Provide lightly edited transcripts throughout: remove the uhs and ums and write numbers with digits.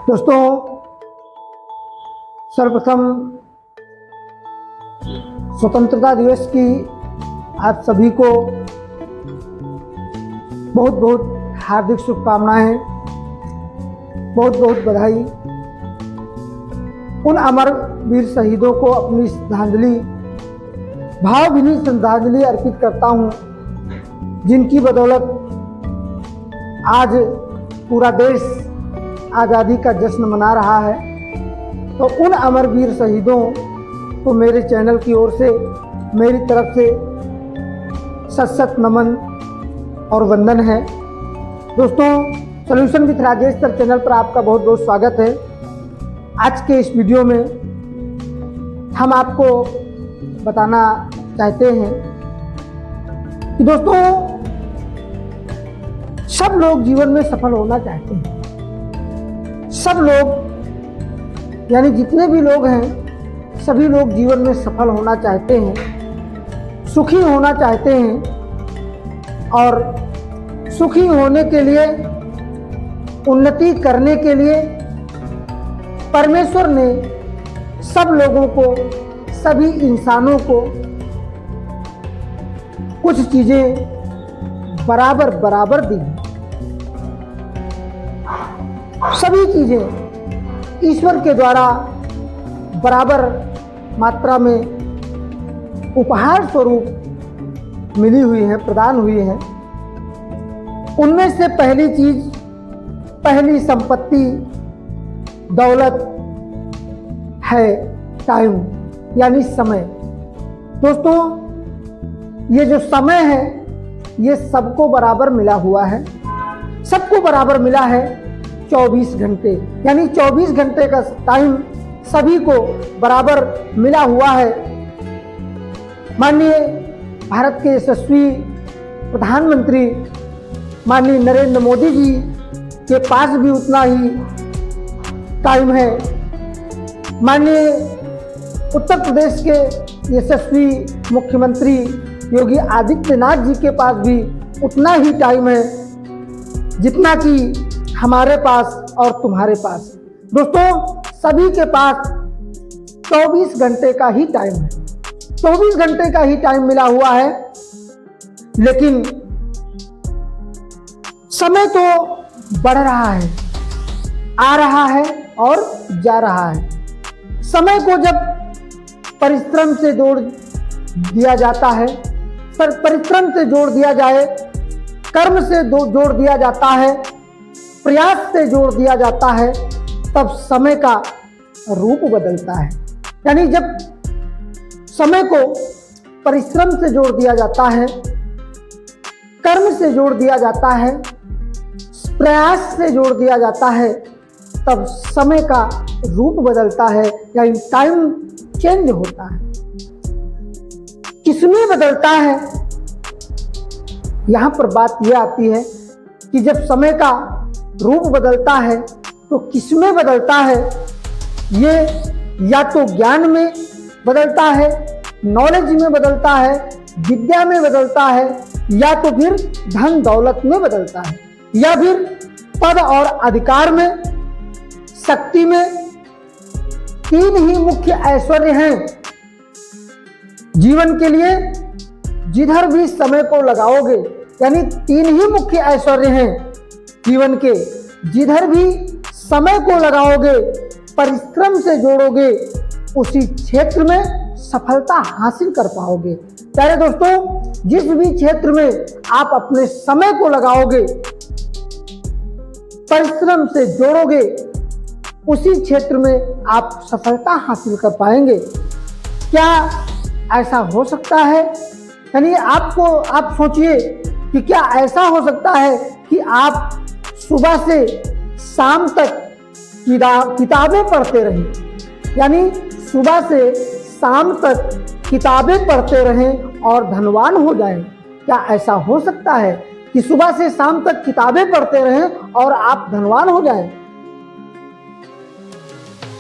दोस्तों, सर्वप्रथम स्वतंत्रता दिवस की आप सभी को बहुत बहुत हार्दिक शुभकामनाएं, बहुत बहुत बधाई। उन अमर वीर शहीदों को अपनी श्रद्धांजलि, भावभीनी श्रद्धांजलि अर्पित करता हूं, जिनकी बदौलत आज पूरा देश आज़ादी का जश्न मना रहा है। तो उन अमर वीर शहीदों को मेरे चैनल की ओर से, मेरी तरफ से सत सत नमन और वंदन है। दोस्तों, solution with Rajesh sir channel पर आपका बहुत बहुत स्वागत है। आज के इस वीडियो में हम आपको बताना चाहते हैं कि दोस्तों, सब लोग जीवन में सफल होना चाहते हैं। सब लोग यानी जितने भी लोग हैं, सभी लोग जीवन में सफल होना चाहते हैं, सुखी होना चाहते हैं। और सुखी होने के लिए, उन्नति करने के लिए परमेश्वर ने सब लोगों को, सभी इंसानों को कुछ चीजें बराबर बराबर दी। सभी चीजें ईश्वर के द्वारा बराबर मात्रा में उपहार स्वरूप मिली हुई है, प्रदान हुई है। उनमें से पहली चीज, पहली संपत्ति, दौलत है टाइम, यानी समय। दोस्तों, ये जो समय है, ये सबको बराबर मिला हुआ है। सबको बराबर मिला है 24 घंटे, यानी 24 घंटे का टाइम सभी को बराबर मिला हुआ है। माननीय भारत के यशस्वी प्रधानमंत्री माननीय नरेंद्र मोदी जी के पास भी उतना ही टाइम है। माननीय उत्तर प्रदेश के यशस्वी मुख्यमंत्री योगी आदित्यनाथ जी के पास भी उतना ही टाइम है जितना कि हमारे पास और तुम्हारे पास। दोस्तों, सभी के पास 24 घंटे का ही टाइम है। 24 घंटे का ही टाइम मिला हुआ है, लेकिन समय तो बढ़ रहा है, आ रहा है और जा रहा है। समय को जब परिश्रम से जोड़ दिया जाता है, परिश्रम से जोड़ दिया जाए, कर्म से जोड़ दिया जाता है, प्रयास से जोड़ दिया जाता है, तब समय का रूप बदलता है। यानी जब समय को परिश्रम से जोड़ दिया जाता है, कर्म से जोड़ दिया जाता है, प्रयास से जोड़ दिया जाता है, तब समय का रूप बदलता है, यानी टाइम चेंज होता है। किसमें बदलता है? यहां पर बात यह आती है कि जब समय का रूप बदलता है तो किसमें बदलता है? ये या तो ज्ञान में बदलता है, नॉलेज में बदलता है, विद्या में बदलता है, या तो फिर धन दौलत में बदलता है, या फिर पद और अधिकार में, शक्ति में। तीन ही मुख्य ऐश्वर्य हैं जीवन के लिए, जिधर भी समय को लगाओगे। यानी तीन ही मुख्य ऐश्वर्य हैं जीवन के, जिधर भी समय को लगाओगे, परिश्रम से जोड़ोगे, उसी क्षेत्र में सफलता हासिल कर पाओगे। प्यारे दोस्तों, जिस भी क्षेत्र में आप अपने समय को लगाओगे, परिश्रम से जोड़ोगे, उसी क्षेत्र में आप सफलता हासिल कर पाएंगे। क्या ऐसा हो सकता है? यानी आप सोचिए कि क्या ऐसा हो सकता है कि आप सुबह से शाम तक किताबें पढ़ते रहें, यानी सुबह से शाम तक किताबें पढ़ते रहें और धनवान हो जाएं? क्या ऐसा हो सकता है कि सुबह से शाम तक किताबें पढ़ते रहें और आप धनवान हो जाएं?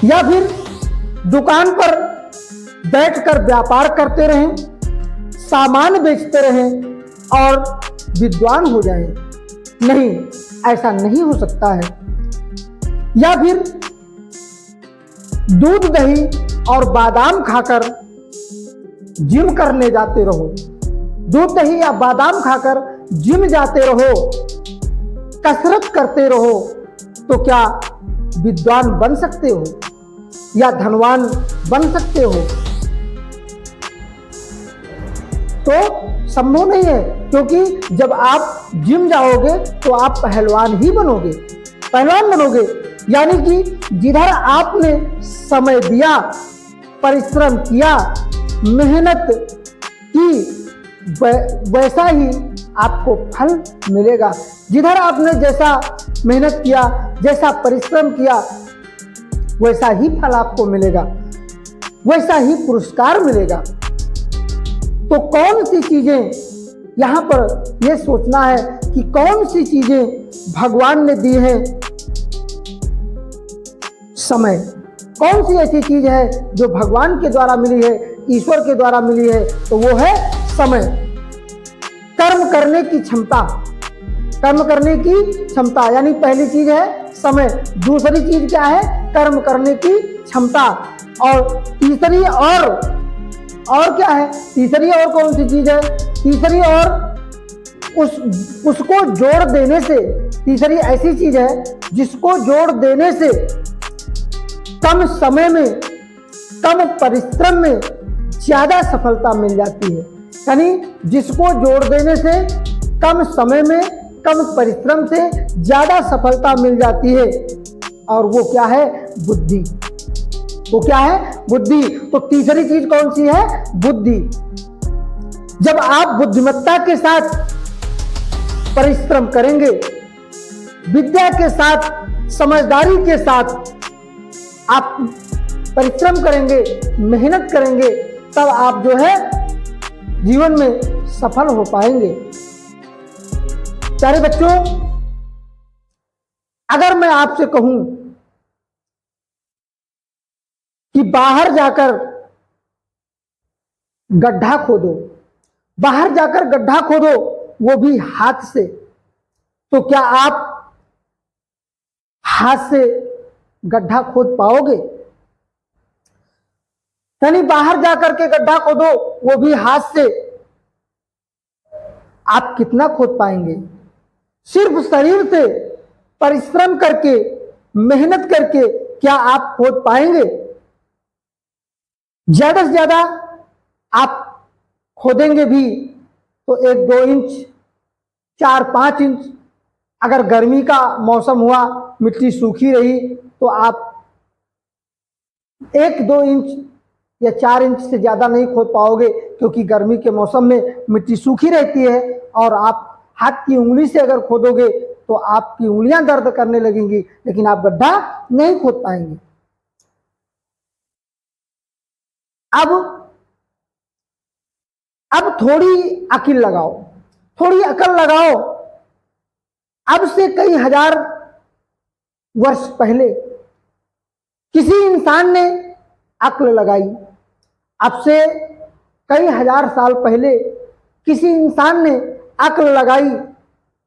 या फिर दुकान पर बैठकर व्यापार करते रहें, सामान बेचते रहें और विद्वान हो जाएं? नहीं, ऐसा नहीं हो सकता है। या फिर दूध दही और बादाम खाकर जिम करने जाते रहो, दूध दही या बादाम खाकर जिम जाते रहो, कसरत करते रहो, तो क्या विद्वान बन सकते हो या धनवान बन सकते हो? तो संभव नहीं है, क्योंकि जब आप जिम जाओगे तो आप पहलवान ही बनोगे, पहलवान बनोगे। यानी कि जिधर आपने समय दिया, परिश्रम किया, मेहनत की, वैसा ही आपको फल मिलेगा। जिधर आपने जैसा मेहनत किया, जैसा परिश्रम किया, वैसा ही फल आपको मिलेगा, वैसा ही पुरस्कार मिलेगा। तो कौन सी चीजें, यहां पर यह सोचना है कि कौन सी चीजें भगवान ने दी है? समय। कौन सी ऐसी चीज है जो भगवान के द्वारा मिली है, ईश्वर के द्वारा मिली है? तो वो है समय। कर्म करने की क्षमता, कर्म करने की क्षमता, यानी पहली चीज है समय। दूसरी चीज क्या है? कर्म करने की क्षमता। और तीसरी और क्या है? तीसरी और कौन सी चीज है? तीसरी और उसको जोड़ देने से, तीसरी ऐसी चीज है जिसको जोड़ देने से कम समय में, कम परिश्रम में ज्यादा सफलता मिल जाती है। यानी जिसको जोड़ देने से कम समय में, कम परिश्रम से ज्यादा सफलता मिल जाती है, और वो क्या है? बुद्धि। वो क्या है? बुद्धि। तो तीसरी चीज कौन सी है? बुद्धि। जब आप बुद्धिमत्ता के साथ परिश्रम करेंगे, विद्या के साथ, समझदारी के साथ आप परिश्रम करेंगे, मेहनत करेंगे, तब आप जो है जीवन में सफल हो पाएंगे। प्यारे बच्चों, अगर मैं आपसे कहूं कि बाहर जाकर गड्ढा खोदो, बाहर जाकर गड्ढा खोदो, वो भी हाथ से, तो क्या आप हाथ से गड्ढा खोद पाओगे? यानी बाहर जाकर के गड्ढा खोदो, वो भी हाथ से, आप कितना खोद पाएंगे? सिर्फ शरीर से परिश्रम करके, मेहनत करके क्या आप खोद पाएंगे? ज्यादा से ज्यादा आप खोदेंगे भी तो 1-2 इंच, 4-5 इंच। अगर गर्मी का मौसम हुआ, मिट्टी सूखी रही, तो आप 1-2 इंच या 4 इंच से ज्यादा नहीं खोद पाओगे, क्योंकि गर्मी के मौसम में मिट्टी सूखी रहती है। और आप हाथ की उंगली से अगर खोदोगे तो आपकी उंगलियां दर्द करने लगेंगी, लेकिन आप गड्ढा नहीं खोद पाएंगे। अब थोड़ी अकल लगाओ, थोड़ी अकल लगाओ। अब से कई हजार वर्ष पहले किसी इंसान ने अक्ल लगाई। अब से कई हजार साल पहले किसी इंसान ने अक्ल लगाई।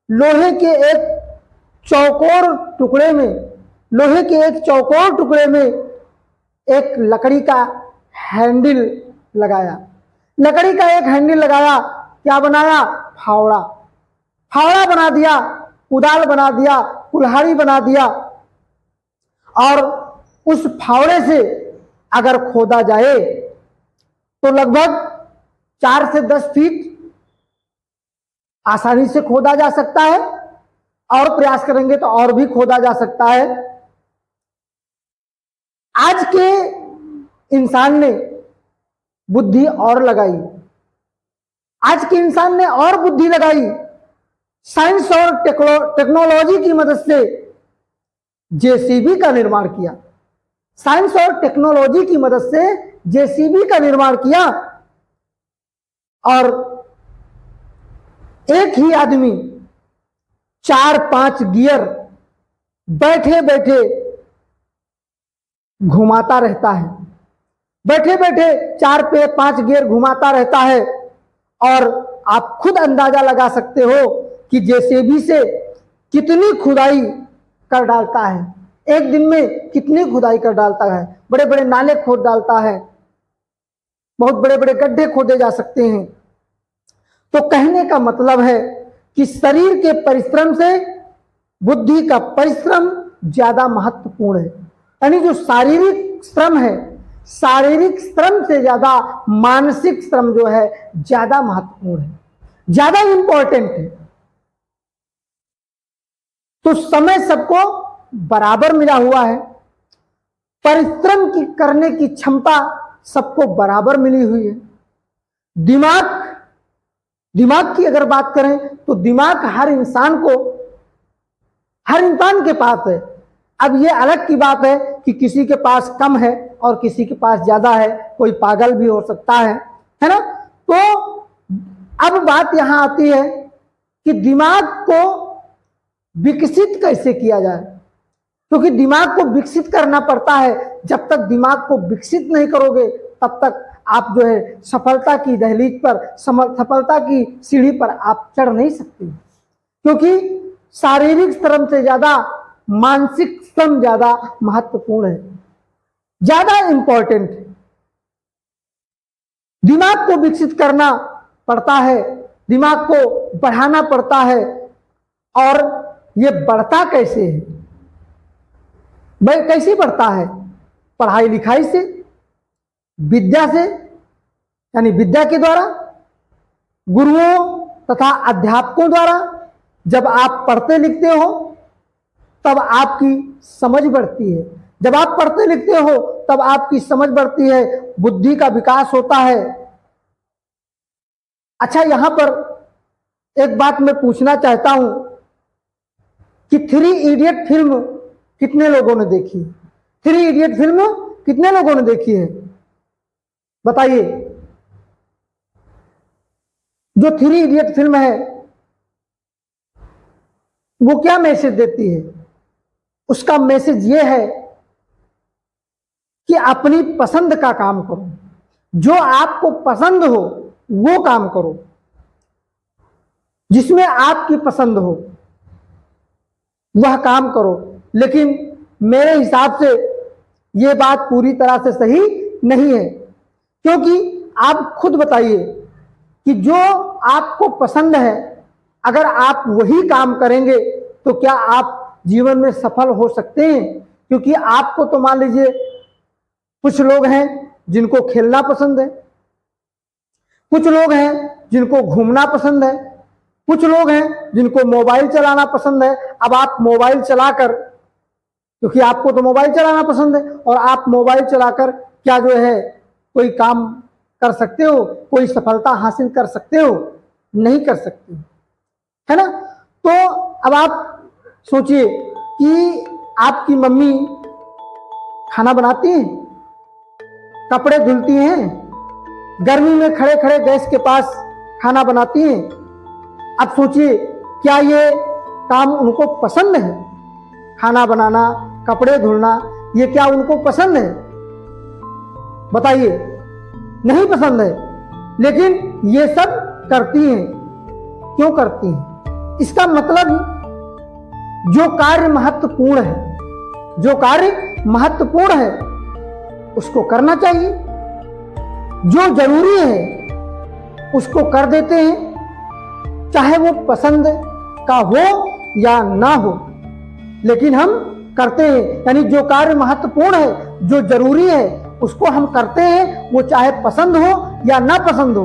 लोहे के एक चौकोर टुकड़े में, लोहे के एक चौकोर टुकड़े में एक लकड़ी का हैंडल लगाया। लकड़ी का एक हैंडल लगाया, क्या बनाया? फावड़ा। फावड़ा बना दिया, कुदाल बना दिया, कुल्हाड़ी बना दिया। और उस फावड़े से अगर खोदा जाए तो लगभग 4 से 10 फीट आसानी से खोदा जा सकता है, और प्रयास करेंगे तो और भी खोदा जा सकता है। आज के इंसान ने बुद्धि और लगाई, आज के इंसान ने और बुद्धि लगाई। साइंस और टेक्नोलॉजी की मदद से जेसीबी का निर्माण किया। साइंस और टेक्नोलॉजी की मदद से जेसीबी का निर्माण किया, और एक ही आदमी 4-5 गियर बैठे बैठे घुमाता रहता है। बैठे बैठे 4-5 गियर घुमाता रहता है, और आप खुद अंदाजा लगा सकते हो कि जेसीबी से कितनी खुदाई कर डालता है। एक दिन में कितनी खुदाई कर डालता है, बड़े बड़े नाले खोद डालता है, बहुत बड़े बड़े गड्ढे खोदे जा सकते हैं। तो कहने का मतलब है कि शरीर के परिश्रम से बुद्धि का परिश्रम ज्यादा महत्वपूर्ण है। यानी जो शारीरिक श्रम है, शारीरिक श्रम से ज्यादा मानसिक श्रम जो है ज्यादा महत्वपूर्ण है, ज्यादा इंपॉर्टेंट है। तो समय सबको बराबर मिला हुआ है, परिश्रम की करने की क्षमता सबको बराबर मिली हुई है। दिमाग की अगर बात करें तो दिमाग हर इंसान के पास है। अब ये अलग की बात है कि किसी के पास कम है और किसी के पास ज्यादा है, कोई पागल भी हो सकता है ना। तो अब बात यहां आती है कि दिमाग को विकसित कैसे किया जाए, क्योंकि दिमाग को विकसित करना पड़ता है। जब तक दिमाग को विकसित नहीं करोगे तब तक आप जो है सफलता की दहलीज पर, सफलता की सीढ़ी पर आप चढ़ नहीं सकते, क्योंकि शारीरिक श्रम से ज्यादा मानसिक श्रम ज्यादा महत्वपूर्ण है, ज्यादा इंपॉर्टेंट है। दिमाग को विकसित करना पड़ता है, दिमाग को बढ़ाना पड़ता है। और ये बढ़ता कैसे है भाई? कैसे बढ़ता है? पढ़ाई लिखाई से, विद्या से, यानी विद्या के द्वारा, गुरुओं तथा अध्यापकों द्वारा। जब आप पढ़ते लिखते हो तब आपकी समझ बढ़ती है, जब आप पढ़ते लिखते हो तब आपकी समझ बढ़ती है, बुद्धि का विकास होता है। अच्छा, यहां पर एक बात मैं पूछना चाहता हूं कि 3 इडियट फिल्म कितने लोगों ने देखी? 3 इडियट फिल्म कितने लोगों ने देखी है? बताइए। जो 3 इडियट फिल्म है वो क्या मैसेज देती है? उसका मैसेज ये है कि अपनी पसंद का काम करो, जो आपको पसंद हो वो काम करो, जिसमें आपकी पसंद हो वह काम करो। लेकिन मेरे हिसाब से यह बात पूरी तरह से सही नहीं है, क्योंकि आप खुद बताइए कि जो आपको पसंद है अगर आप वही काम करेंगे तो क्या आप जीवन में सफल हो सकते हैं? क्योंकि आपको तो मान लीजिए कुछ लोग हैं जिनको खेलना पसंद है, कुछ लोग हैं जिनको घूमना पसंद है, कुछ लोग हैं जिनको मोबाइल चलाना पसंद है। अब आप मोबाइल चलाकर, क्योंकि आपको तो मोबाइल चलाना पसंद है, और आप मोबाइल चलाकर क्या जो है कोई काम कर सकते हो, कोई सफलता हासिल कर सकते हो? नहीं कर सकते, है ना। तो अब आप सोचिए कि आपकी मम्मी खाना बनाती हैं, कपड़े धुलती हैं, गर्मी में खड़े खड़े गैस के पास खाना बनाती हैं। अब सोचिए क्या ये काम उनको पसंद है? खाना बनाना, कपड़े धुलना, ये क्या उनको पसंद है? बताइए, नहीं पसंद है, लेकिन ये सब करती हैं। क्यों करती हैं? इसका मतलब जो कार्य महत्वपूर्ण है, जो कार्य महत्वपूर्ण है उसको करना चाहिए, जो जरूरी है उसको कर देते हैं, चाहे वो पसंद का हो या ना हो, लेकिन हम करते हैं। यानी जो कार्य महत्वपूर्ण है, जो जरूरी है उसको हम करते हैं, वो चाहे पसंद हो या ना पसंद हो।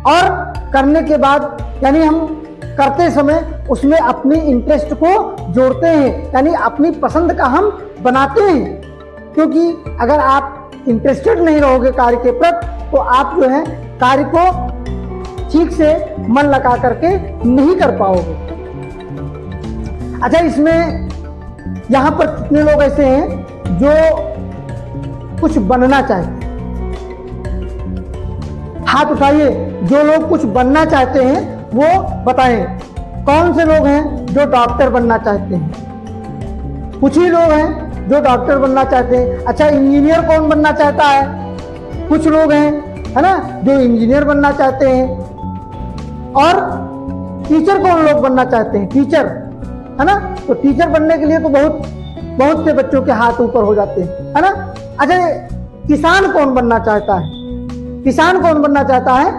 और करने के बाद यानी हम करते समय उसमें अपनी इंटरेस्ट को जोड़ते हैं, यानी अपनी पसंद का हम बनाते हैं। क्योंकि अगर आप इंटरेस्टेड नहीं रहोगे कार्य के प्रति तो आप जो है कार्य को ठीक से मन लगा करके नहीं कर पाओगे। अच्छा, इसमें यहां पर कितने लोग ऐसे हैं जो कुछ बनना चाहते हैं? हाथ उठाइए जो लोग कुछ बनना चाहते हैं, वो बताएं कौन से लोग हैं जो डॉक्टर बनना चाहते हैं? कुछ ही लोग हैं जो डॉक्टर बनना चाहते हैं। अच्छा, इंजीनियर कौन बनना चाहता है? कुछ लोग हैं, है ना, जो इंजीनियर बनना चाहते हैं। और टीचर कौन लोग बनना चाहते हैं? टीचर, है ना। तो टीचर बनने के लिए तो बहुत बहुत से बच्चों के हाथ ऊपर हो जाते हैं, है ना। अच्छा, किसान कौन बनना चाहता है? किसान कौन बनना चाहता है?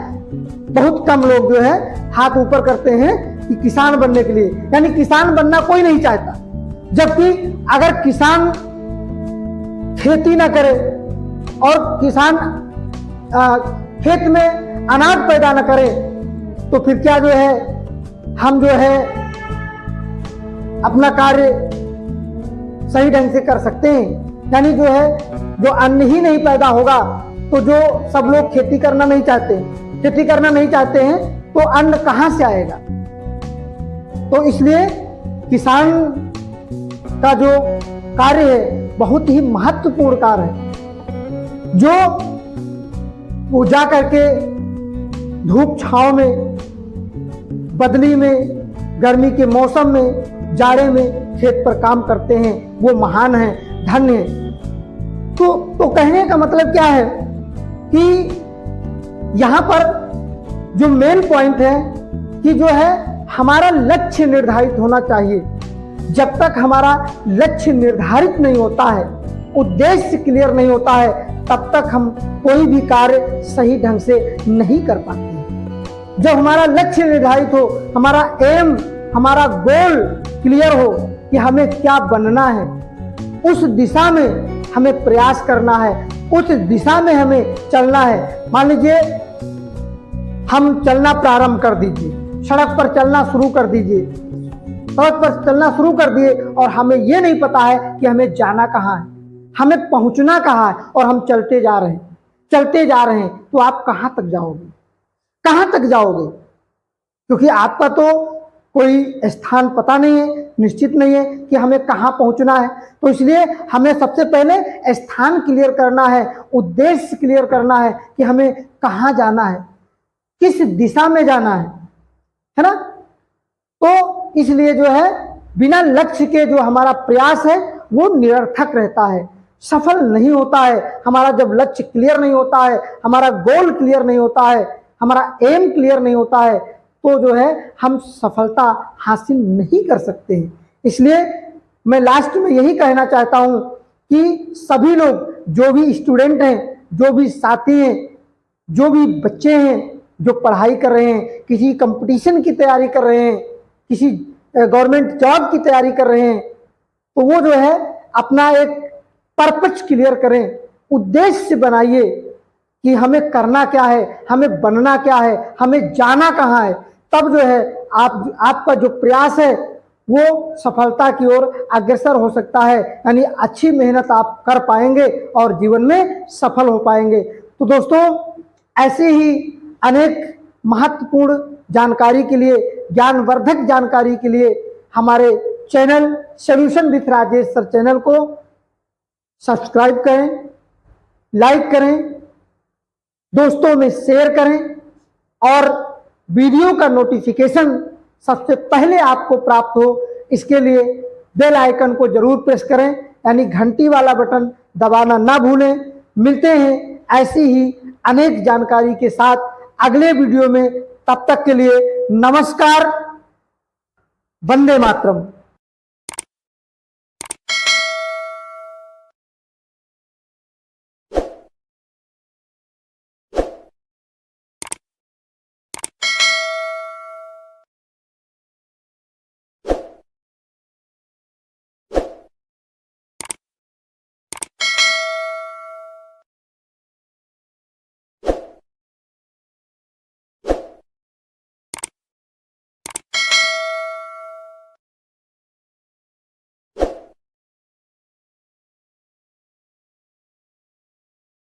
बहुत कम लोग जो है हाथ ऊपर करते हैं कि किसान बनने के लिए, यानी किसान बनना कोई नहीं चाहता। जबकि अगर किसान खेती ना करे और किसान खेत में अनाज पैदा न करे तो फिर क्या जो है हम जो है अपना कार्य सही ढंग से कर सकते हैं? यानी जो है जो अन्न ही नहीं पैदा होगा तो जो सब लोग खेती करना नहीं चाहते हैं तो अन्न कहां से आएगा? तो इसलिए किसान का जो कार्य है बहुत ही महत्वपूर्ण कार्य है, जो वो जा करके धूप छांव में, बदली में, गर्मी के मौसम में, जाड़े में खेत पर काम करते हैं, वो महान है, धन्य है। तो कहने का मतलब क्या है कि यहां पर जो मेन पॉइंट है कि जो है हमारा लक्ष्य निर्धारित होना चाहिए। जब तक हमारा लक्ष्य निर्धारित नहीं होता है, उद्देश्य क्लियर नहीं होता है, तब तक हम कोई भी कार्य सही ढंग से नहीं कर पाते। जब हमारा लक्ष्य निर्धारित हो, हमारा एम, हमारा गोल क्लियर हो कि हमें क्या बनना है, उस दिशा में हमें प्रयास करना है, उस दिशा में हमें चलना है। मान लीजिए हम चलना प्रारंभ कर दीजिए, सड़क पर चलना शुरू कर दीजिए, सड़क पर चलना शुरू कर दिए और हमें यह नहीं पता है कि हमें जाना कहाँ है, हमें पहुंचना कहाँ है, और हम चलते जा रहे हैं, तो आप कहाँ तक जाओगे? क्योंकि आपका तो कोई स्थान पता नहीं है, निश्चित नहीं है कि हमें कहाँ पहुंचना है। तो इसलिए हमें सबसे पहले स्थान क्लियर करना है, उद्देश्य क्लियर करना है कि हमें कहाँ जाना है, किस दिशा में जाना है ना। तो इसलिए जो है बिना लक्ष्य के जो हमारा प्रयास है वो निरर्थक रहता है, सफल नहीं होता है। हमारा जब लक्ष्य क्लियर नहीं होता है, हमारा गोल क्लियर नहीं होता है, हमारा एम क्लियर नहीं होता है, तो जो है हम सफलता हासिल नहीं कर सकते हैं। इसलिए मैं लास्ट में यही कहना चाहता हूं कि सभी लोग, जो भी स्टूडेंट हैं, जो भी साथी हैं, जो भी बच्चे हैं जो पढ़ाई कर रहे हैं, किसी कंपटीशन की तैयारी कर रहे हैं, किसी गवर्नमेंट जॉब की तैयारी कर रहे हैं, तो वो जो है अपना एक पर्पस क्लियर करें, उद्देश्य बनाइए कि हमें करना क्या है, हमें बनना क्या है, हमें जाना कहाँ है। तब जो है आपका जो प्रयास है वो सफलता की ओर अग्रसर हो सकता है, यानी अच्छी मेहनत आप कर पाएंगे और जीवन में सफल हो पाएंगे। तो दोस्तों, ऐसे ही अनेक महत्वपूर्ण जानकारी के लिए, ज्ञानवर्धक जानकारी के लिए हमारे channel solution with Rajesh sir channel को सब्सक्राइब करें, लाइक करें, दोस्तों में शेयर करें और वीडियो का नोटिफिकेशन सबसे पहले आपको प्राप्त हो, इसके लिए बेल आइकन को जरूर प्रेस करें, यानी घंटी वाला बटन दबाना ना भूलें। मिलते हैं ऐसी ही अनेक जानकारी के साथ अगले वीडियो में। तब तक के लिए नमस्कार, वंदे मातरम।